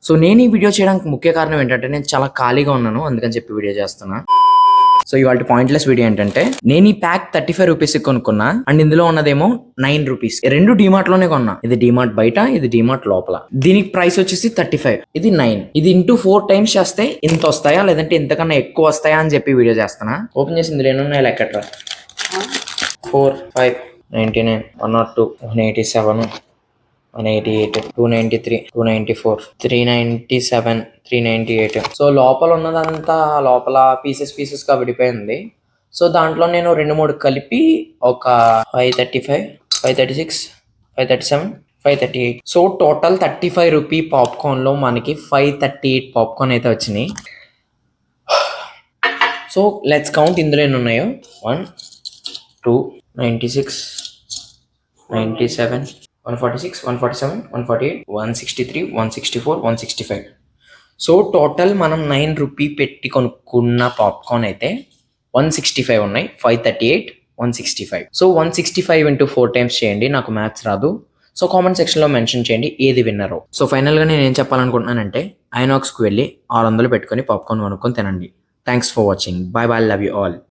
So నేను ఈ video చేయడానికి ముఖ్య కారణం ఏంటంటే నేను చాలా ఖాళీగా ఉన్నాను, అందుకని చెప్పి వీడియో చేస్తున్నా. సో ఇవాళ పాయింట్లెస్ వీడియో ఏంటంటే నేను ఈ ప్యాక్ 35 రూపీస్ కొనుక్కున్నా అండ్ ఇందులో ఉన్నదేమో 9 రూపీస్. రెండు డిమార్ట్ లోనే కొన్నా. ఇది డిమార్ట్ బయట, ఇది డిమార్ట్ లోపల. దీనికి ప్రైస్ వచ్చేసి 35, ఇది 9. ఇది ఇంటూ 4 టైమ్స్ చేస్తే ఇంత వస్తాయా లేదంటే ఇంతకన్నా ఎక్కువ వస్తాయా అని చెప్పి వీడియో చేస్తున్నా. ఓపెన్ చేసి ఇందులో ఎన్ని ఉన్నాయి లెక్కట్రా. 4, 5, 99, 102, 187, 188, 293, 294, 397, 398. సో లోపల ఉన్నదంతా లోపల పీసెస్ గా విడిపోయింది. సో దాంట్లో నేను 2-3 కలిపి ఒక 535, 536, 537, 538. సో టోటల్ 35 రూపీ పాప్కార్న్ లో మనకి 538 పాప్కార్న్ అయితే వచ్చినాయి. సో లెట్స్ కౌంట్ ఇందులో ఎన్ని ఉన్నాయో. 1, 2, 96, 97, 146, 147, 148, 163, 164, 165. సో టోటల్ మనం 9 రూపీ పెట్టి కొనుక్కున్న పాప్కార్న్ అయితే 165 ఉన్నాయి. 538, 165. సో 165 ఇంటూ 4 టైమ్స్ చేయండి. నాకు మ్యాథ్స్ రాదు. సో కామెంట్ సెక్షన్లో మెన్షన్ చేయండి ఏది విన్నరో. సో ఫైనల్గా నేను ఏం చెప్పాలనుకుంటున్నానంటే ఐనాక్స్కి వెళ్ళి 600 పెట్టుకొని పాప్కార్న్ కొనుక్కొని తినండి. Thanks for watching. By by, love you all.